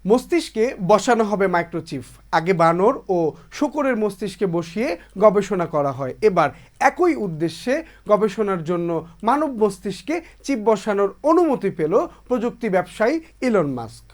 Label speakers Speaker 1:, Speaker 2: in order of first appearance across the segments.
Speaker 1: মস্তিষ্কে বসানো হবে মাইক্রোচিপ। আগে বানর ও শূকরের মস্তিষ্কে বসিয়ে গবেষণা করা হয়। এবার একই উদ্দেশ্যে গবেষণার জন্য মানব মস্তিষ্কে চিপ বসানোর অনুমতি পেল প্রযুক্তি ব্যবসায়ী ইলন মাস্ক।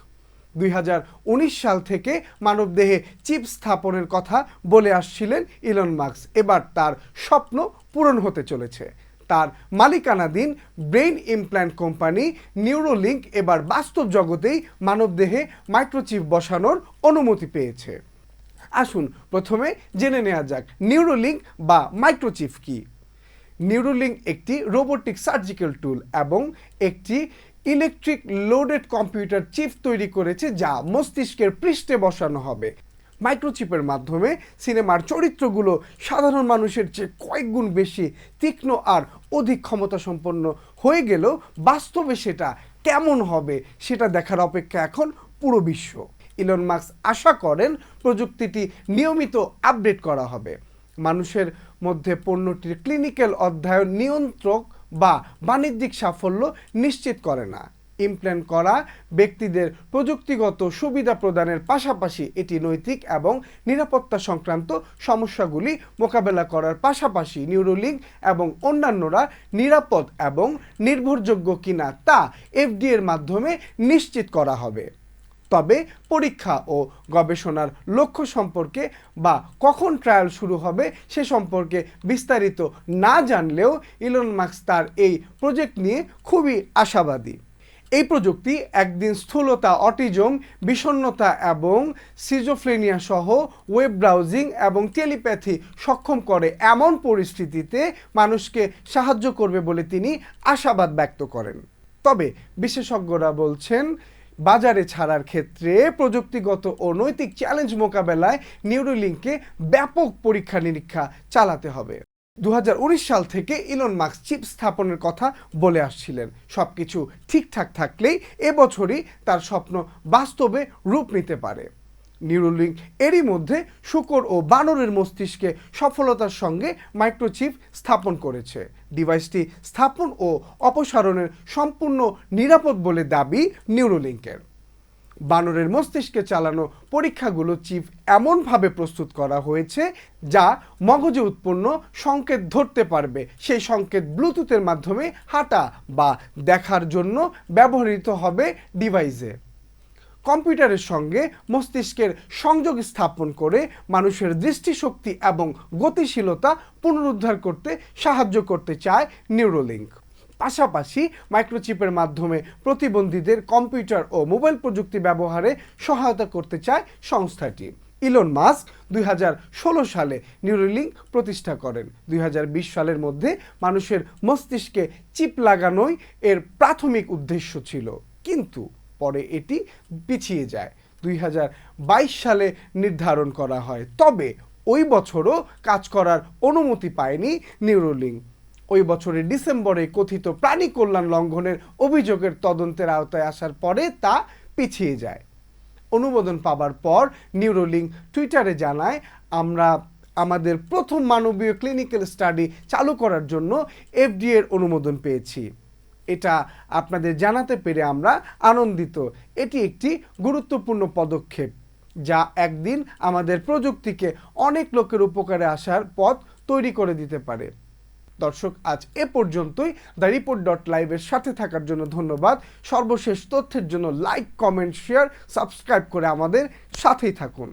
Speaker 1: 2019 সাল থেকে মানবদেহে চিপ স্থাপনের কথা বলে আসছিলেন ইলন মাস্ক। এবার তার স্বপ্ন পূরণ হতে চলেছে। তার মালিকানাধীন ব্রেইন ইমপ্ল্যান্ট কোম্পানি নিউরোলিঙ্ক এবার বাস্তব জগতেই মানবদেহে মাইক্রোচিপ বসানোর অনুমতি পেয়েছে। আসুন প্রথমে জেনে নেওয়া যাক নিউরোলিঙ্ক বা মাইক্রোচিপ কি। নিউরোলিঙ্ক একটি রোবোটিক সার্জিক্যাল টুল এবং একটি ইলেকট্রিক লোডেড কম্পিউটার চিপ তৈরি করেছে যা মস্তিষ্কের পৃষ্ঠে বসানো হবে। মাইক্রোচিপের মাধ্যমে সিনেমার চরিত্রগুলো সাধারণ মানুষের চেয়ে কয়েক গুণ বেশি তীক্ষ্ণ আর অধিক ক্ষমতা সম্পন্ন হয়ে গেলেও বাস্তবে সেটা কেমন হবে সেটা দেখার অপেক্ষা এখন পুরো বিশ্ব। ইলন মাস্ক আশা করেন প্রযুক্তিটি নিয়মিত আপডেট করা হবে। মানুষের মধ্যে পণ্যটির ক্লিনিক্যাল অধ্যয়ন নিয়ন্ত্রক বা বাণিজ্যিক সাফল্য নিশ্চিত করে না। ইমপ্ল্যান্ট করা ব্যক্তিদের প্রযুক্তিগত সুবিধা প্রদানের পাশাপাশি এটি নৈতিক এবং নিরাপত্তা সংক্রান্ত সমস্যাগুলি মোকাবেলা করার পাশাপাশি নিউরোলিঙ্ক এবং অন্যান্যরা নিরাপদ এবং নির্ভরযোগ্য কিনা তা এফডিএর মাধ্যমে নিশ্চিত করা হবে। তবে পরীক্ষা ও গবেষণার লক্ষ্য সম্পর্কে বা কখন ট্রায়াল শুরু হবে সে সম্পর্কে বিস্তারিত না জানলেও ইলন মাস্ক তার এই প্রজেক্ট নিয়ে খুবই আশাবাদী। এই প্রযুক্তি একদিন স্থূলতা, অটিজম, বিষণ্ণতা এবং সিজোফ্রেনিয়া সহ ওয়েব ব্রাউজিং এবং টেলিপ্যাথি সক্ষম করে এমন পরিস্থিতিতে মানুষকে সাহায্য করবে বলে তিনি আশাবাদ ব্যক্ত করেন। তবে বিশেষজ্ঞরা বলছেন বাজারে ছাড়ার ক্ষেত্রে প্রযুক্তিগত ও নৈতিক চ্যালেঞ্জ মোকাবেলায় নিউরোলিঙ্ককে ব্যাপক পরীক্ষা নিরীক্ষা চালাতে হবে। 2019 সাল থেকে ইলন মাস্ক চিপ স্থাপনের কথা বলে আসছিলেন। সবকিছু ঠিকঠাক থাকলেই এবছরই তার স্বপ্ন বাস্তবে রূপ নিতে পারে। নিউরোলিঙ্ক এরই মধ্যে শূকর ও বানরের মস্তিষ্কে সফলতার সঙ্গে মাইক্রোচিপ স্থাপন করেছে। ডিভাইসটি স্থাপন ও অপসারণের সম্পূর্ণ নিরাপদ বলে দাবি নিউরোলিঙ্কের। বানরের মস্তিষ্কে চালানো পরীক্ষাগুলো চিপ এমনভাবে প্রস্তুত করা হয়েছে যা মগজে উৎপন্ন সংকেত ধরতে পারবে। সেই সংকেত ব্লুটুথের মাধ্যমে হাঁটা বা দেখার জন্য ব্যবহৃত হবে ডিভাইসে। কম্পিউটারের সঙ্গে মস্তিষ্কের সংযোগ স্থাপন করে মানুষের দৃষ্টিশক্তি এবং গতিশীলতা পুনরুদ্ধার করতে সাহায্য করতে চায় নিউরোলিঙ্ক। পাশাপাশি মাইক্রোচিপের মাধ্যমে প্রতিবন্ধীদের কম্পিউটার ও মোবাইল প্রযুক্তি ব্যবহারে সহায়তা করতে চায় সংস্থাটি। ইলন মাস্ক 2016 সালে নিউরোলিঙ্ক প্রতিষ্ঠা করেন। 2020 সালের মধ্যে মানুষের মস্তিষ্কে চিপ লাগানোই এর প্রাথমিক উদ্দেশ্য ছিল, কিন্তু পরে এটি পিছিয়ে যায়। 2022 সালে নির্ধারণ করা হয়, তবে ওই বছরও কাজ করার অনুমতি পায়নি নিউরোলিঙ্ক। ওই বছরের ডিসেম্বরে কথিত প্রাণী কল্যাণ লঙ্ঘনের অভিযোগের তদন্তের আওতায় আসার পরে তা পিছিয়ে যায়। অনুমোদন পাবার পর নিউরোলিঙ্ক টুইটারে জানায়, আমরা আমাদের প্রথম মানবীয় ক্লিনিক্যাল স্টাডি চালু করার জন্য এফডিএর অনুমোদন পেয়েছি। এটা আপনাদের জানাতে পেরে আমরা আনন্দিত। এটি একটি গুরুত্বপূর্ণ পদক্ষেপ যা একদিন আমাদের প্রযুক্তিকে অনেক লোকের উপকারে আসার পথ তৈরি করে দিতে পারে। দর্শক, আজ এ পর্যন্তই। দ্য রিপোর্ট.live এর সাথে থাকার জন্য ধন্যবাদ। সর্বশেষ তথ্যের জন্য লাইক, কমেন্ট, শেয়ার, সাবস্ক্রাইব করে আমাদের সাথেই থাকুন।